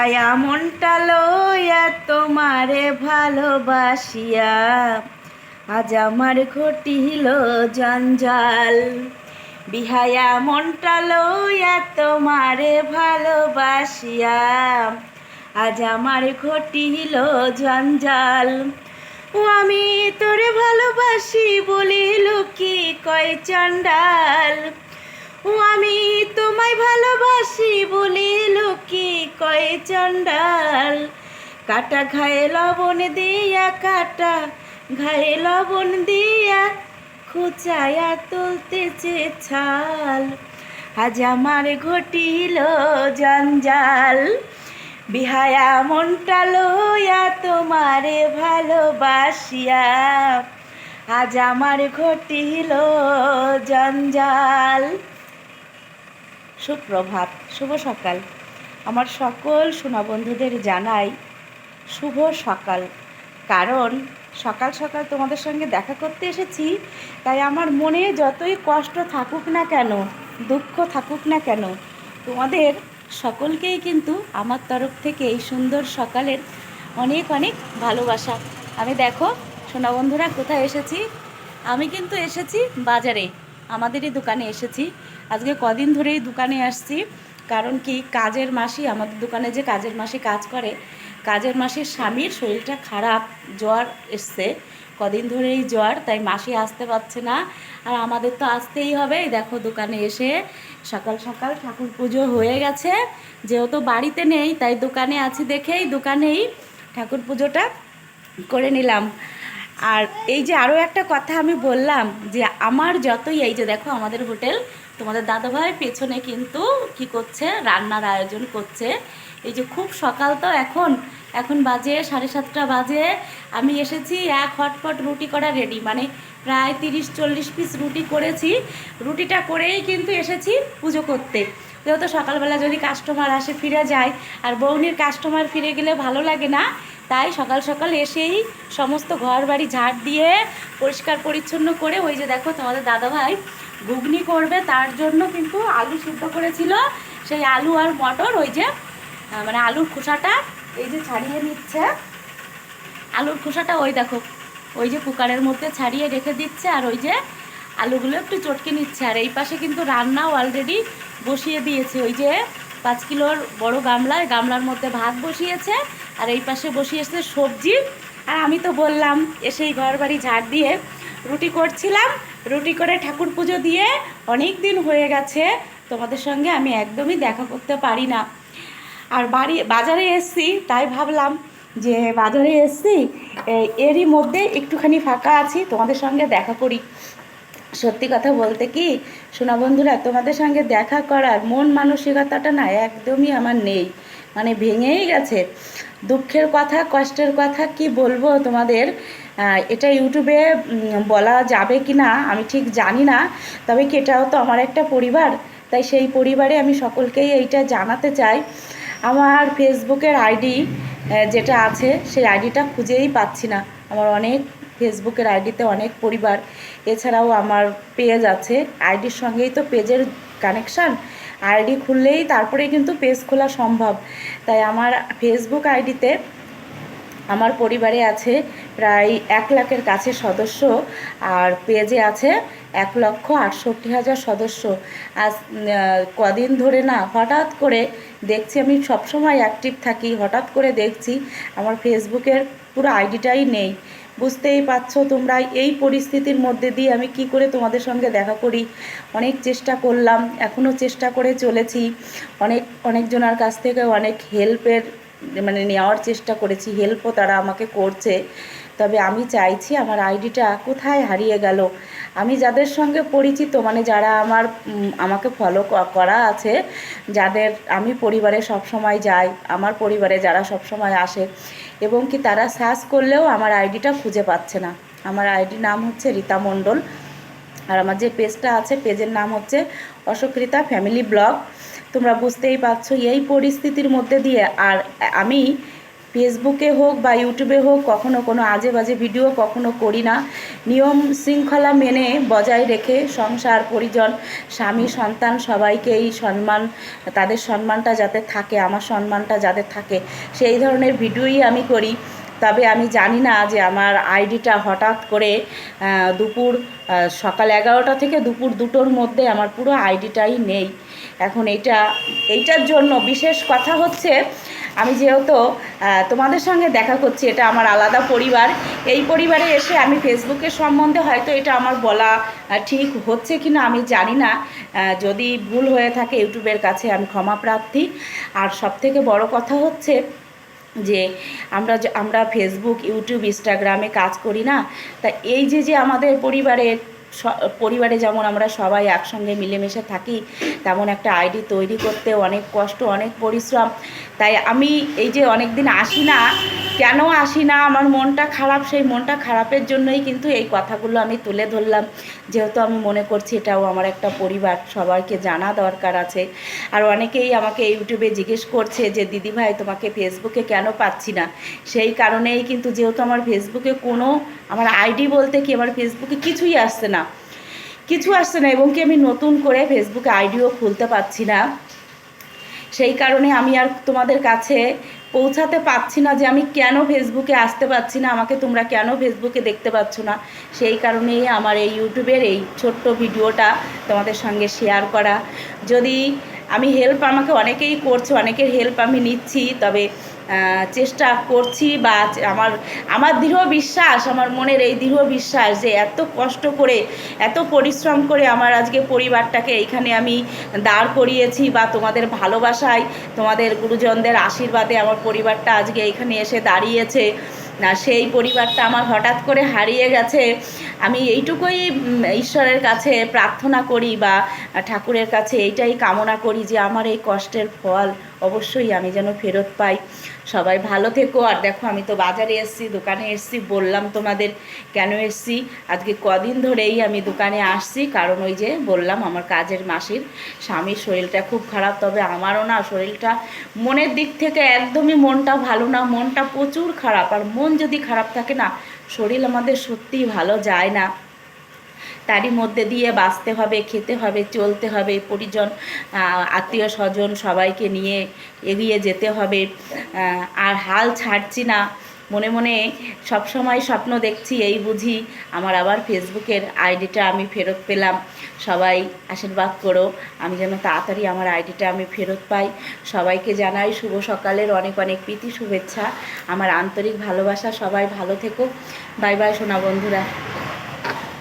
বিহায়া মনটা লইয়া তোমারে ভালোবাসিয়া আজ আমার ঘটিল জঞ্জাল। বিহায়া মনটা লইয়া তোমারে ভালোবাসিয়া আজ আমার ঘটিল জঞ্জাল। ও আমি তোরে ভালোবাসি বলিল কি কয় চণ্ডাল। ও আমি তোমায় ভালোবাসি বলিল কি কয় চণ্ডাল। কাটা ঘায়ে লবণ দিয়া কাটা ঘায়ে লবণ দিয়া খুচায়া তুলতেছে ছাল। আজ আমার ঘটিল জঞ্জাল। বিহায়া মনটা লইয়া তোমারে ভালোবাসিয়া আজ আমার ঘটিল জঞ্জাল। সুপ্রভাত, শুভ সকাল। আমার সকল সোনা বন্ধুদের জানাই শুভ সকাল। কারণ সকাল সকাল তোমাদের সঙ্গে দেখা করতে এসেছি, তাই আমার মনে যতই কষ্ট থাকুক না কেন, দুঃখ থাকুক না কেন, তোমাদের সকলকেই কিন্তু আমার তরফ থেকে এই সুন্দর সকালের অনেক অনেক ভালোবাসা। আমি দেখো সোনা বন্ধুরা কোথায় এসেছি, আমি কিন্তু এসেছি বাজারে, আমাদেরই দোকানে এসেছি। আজকে কদিন ধরেই দোকানে আসছি, কারণ কি কাজের মাসি, আমাদের দোকানে যে কাজের মাসি কাজ করে, কাজের মাসির স্বামীর শরীরটা খারাপ, জ্বর এসছে, কদিন ধরেই জ্বর, তাই মাসি আসতে পারছে না, আর আমাদের তো আসতেই হবে। দেখো দোকানে এসে সকাল সকাল ঠাকুর পুজো হয়ে গেছে, যেহেতু বাড়িতে নেই তাই দোকানে আছি দেখেই দোকানেই ঠাকুর পুজোটা করে নিলাম। আর এই যে আরও একটা কথা আমি বললাম যে আমার যতই, এই যে দেখো আমাদের হোটেল, তোমাদের দাদাভাই পেছনে কিন্তু কি করছে, রান্নার আয়োজন করছে। এই যে খুব সকাল তো, এখন বাজে 7:30 বাজে, আমি এসেছি এক হটপট রুটি করা রেডি, মানে প্রায় 30-40 পিস রুটি করেছি। রুটিটা করেই কিন্তু এসেছি পুজো করতে, যেহেতু সকালবেলা যদি কাস্টমার আসে ফিরে যায়, আর বৌনির কাস্টমার ফিরে গেলে ভালো লাগে না, তাই সকাল সকাল এসেই সমস্ত ঘর বাড়ি ঝাড় দিয়ে পরিষ্কার পরিচ্ছন্ন করে, ওই যে দেখো তোমাদের দাদাভাই ঘুগনি করবে, তার জন্য কিন্তু আলু সিদ্ধ করেছিল, সেই আলু আর মটর, ওই যে মানে আলুর খোসাটা এই যে ছাড়িয়ে নিচ্ছে, আলুর খোসাটা ওই দেখো ওই যে কুকারের মধ্যে ছাড়িয়ে রেখে দিচ্ছে, আর ওই যে আলুগুলো একটু চটকে নিচ্ছে। আর এই পাশে কিন্তু রান্নাও অলরেডি বসিয়ে দিয়েছে, ওই যে 5 কিলোর বড় গামলার মধ্যে ভাত বসিয়েছে, আর এই পাশে বসিয়েছে সবজি। আর আমি তো বললাম এসেই ঘর বাড়ি ঝাড় দিয়ে রুটি করছিলাম, রুটি করে ঠাকুর পুজো দিয়ে অনেক দিন হয়ে গেছে তোমাদের সঙ্গে আমি একদমই দেখা করতে পারি না। আর বাজারে এসছি, তাই ভাবলাম যে বাজারে এসছি, এরই মধ্যে একটুখানি ফাঁকা আছি, তোমাদের সঙ্গে দেখা করি। সত্যি কথা বলতে কি সোনা বন্ধুরা, তোমাদের সঙ্গে দেখা করার মন মানসিকতাটা না একদমই আমার নেই, মানে ভেঙেই গেছে। দুঃখের কথা, কষ্টের কথা কি বলবো তোমাদের, এটা ইউটিউবে বলা যাবে কি না আমি ঠিক জানি না, তবে কি এটাও তো আমার একটা পরিবার, তাই সেই পরিবারে আমি সকলকেই এইটা জানাতে চাই। আমার ফেসবুকের আইডি যেটা আছে, সেই আইডিটা খুঁজেই পাচ্ছি না। আমার অনেক ফেসবুকের আইডিতে অনেক পরিবার, এছাড়াও আমার পেজ আছে, আইডির সঙ্গেই তো পেজের কানেকশান, আইডি খুললেই তারপরে কিন্তু পেজ খোলা সম্ভব। তাই আমার ফেসবুক আইডিতে আমার পরিবারে আছে প্রায় 1 লাখের কাছে সদস্য, আর পেজে আছে 1,68,000 সদস্য। আজ কদিন ধরে না হঠাৎ করে দেখছি, আমি সবসময় অ্যাক্টিভ থাকি, হঠাৎ করে দেখছি আমার ফেসবুকের পুরো আইডিটাই নেই। বুঝতেই পারছো তোমরা এই পরিস্থিতির মধ্যে দিয়ে আমি কি করে তোমাদের সঙ্গে দেখা করি। অনেক চেষ্টা করলাম, এখনও চেষ্টা করে চলেছি, অনেকজনের কাছ থেকে অনেক হেল্পের মানে নেওয়ার চেষ্টা করেছি, হেল্পও তারা আমাকে করছে। তবে আমি চাইছি, আমার আইডিটা কোথায় হারিয়ে গেল। আমি যাদের সঙ্গে পরিচিত, মানে যারা আমাকে ফলো করা আছে, যাদের আমি পরিবারে সব সময় যাই, আমার পরিবারে যারা সব সময় আসে, এবং কি তারা সার্চ করলেও আমার আইডিটা খুঁজে পাচ্ছে না। আমার আইডির নাম হচ্ছে রীতা মণ্ডল, আর আমার যে পেজটা আছে, পেজের নাম হচ্ছে অশোকৃতা ফ্যামিলি ব্লগ। তোমরা বুঝতেই পারছো এই পরিস্থিতির মধ্যে দিয়ে, আর আমি ফেসবুকে হোক বা ইউটিউবে হোক কখনো কোনো আজে বাজে ভিডিও কখনো করি না। নিয়ম শৃঙ্খলা মেনে বজায় রেখে সংসার পরিজন স্বামী সন্তান সবাইকেই সম্মান, তাদের সম্মানটা যাতে থাকে, আমার সম্মানটা যাতে থাকে, সেই ধরনের ভিডিওই আমি করি। তবে আমি জানি না যে আমার আইডিটা হঠাৎ করে সকাল 11টা থেকে দুপুর 2টোর মধ্যে আমার পুরো আইডিটাই নেই। এখন এইটার জন্য বিশেষ কথা হচ্ছে, আমি যেহেতু তোমাদের সঙ্গে দেখা করছি, এটা আমার আলাদা পরিবার। এই পরিবারে এসে আমি ফেসবুকের সম্বন্ধে হয়তো এটা আমার বলা ঠিক হচ্ছে কি না আমি জানি না। যদি ভুল হয়ে থাকে ইউটিউবের কাছে আমি ক্ষমা প্রার্থী। আর সবথেকে বড় কথা হচ্ছে যে আমরা ফেসবুক, ইউটিউব, ইনস্টাগ্রামে কাজ করি না, তা এই যে আমাদের পরিবারে যেমন আমরা সবাই একসঙ্গে মিলেমিশে থাকি, তেমন একটা আইডি তৈরি করতে অনেক কষ্ট, অনেক পরিশ্রম। তাই আমি এই যে অনেক দিন আসি না, কেন আসি না, আমার মনটা খারাপ, সেই মনটা খারাপের জন্যই কিন্তু এই কথাগুলো আমি তুলে ধরলাম। যেহেতু আমি মনে করছি এটাও আমার একটা পরিবার, সবাইকে জানা দরকার আছে। আর অনেকেই আমাকে ইউটিউবে জিজ্ঞেস করছে যে দিদিভাই তোমাকে ফেসবুকে কেন পাচ্ছি না। সেই কারণেই কিন্তু, যেহেতু আমার ফেসবুকে আমার আইডি বলতে কি, আমার ফেসবুকে কিছুই আসছে না, এবং কি আমি নতুন করে ফেসবুকে আইডিও খুলতে পারছি না। সেই কারণে আমি আর তোমাদের কাছে পৌঁছাতে পারছি না যে আমি কেন ফেসবুকে আসতে পারছি না, আমাকে তোমরা কেন ফেসবুকে দেখতে পাচ্ছ না। সেই কারণেই আমার এই ইউটিউবের এই ছোট্ট ভিডিওটা তোমাদের সঙ্গে শেয়ার করা। যদি আমি আমাকে অনেকেই করছে, অনেকের হেল্প আমি নিচ্ছি, তবে চেষ্টা করছি, বা আমার দৃঢ় বিশ্বাস, আমার মনের এই দৃঢ় বিশ্বাস যে এত কষ্ট করে, এত পরিশ্রম করে আমার আজকে পরিবারটাকে এইখানে আমি দাঁড় করিয়েছি, বা তোমাদের ভালোবাসায়, তোমাদের গুরুজনদের আশীর্বাদে আমার পরিবারটা আজকে এইখানে এসে দাঁড়িয়েছে। না, সেই পরিবারটা আমার হঠাৎ করে হারিয়ে গেছে। আমি এইটুকুই ঈশ্বরের কাছে প্রার্থনা করি, বা ঠাকুরের কাছে এইটাই কামনা করি যে আমার এই কষ্টের ফল অবশ্যই আমি যেন ফেরত পাই। সবাই ভালো থেকো। আর দেখো, আমি তো বাজারে এসেছি, দোকানে এসেছি, বললাম তোমাদের কেন এসেছি। আজকে কদিন ধরেই আমি দোকানে আসছি, কারণ ওই যে বললাম আমার কাজের মাসির স্বামীর শরীরটা খুব খারাপ। তবে আমারও না শরীরটা, মনের দিক থেকে একদমই মনটা ভালো না, মনটা প্রচুর খারাপ। আর মন যদি খারাপ থাকে না, শরীর আমাদের সত্যিই ভালো যায় না। তারই মধ্যে দিয়ে বাঁচতে হবে, খেতে হবে, চলতে হবে, পরিজন, আত্মীয় স্বজন সবাইকে নিয়ে এগিয়ে যেতে হবে। আর হাল ছাড়ছি না, মনে মনে সবসময় স্বপ্ন দেখছি, এই বুঝি আমার আবার ফেসবুকের আইডিটা আমি ফেরত পেলাম। সবাই আশীর্বাদ করো, আমি যেন তাড়াতাড়ি আমার আইডিটা আমি ফেরত পাই। সবাইকে জানাই শুভ সকালের অনেক অনেক প্রীতি শুভেচ্ছা, আমার আন্তরিক ভালোবাসা। সবাই ভালো থেকো। বাই বাই সোনা বন্ধুরা।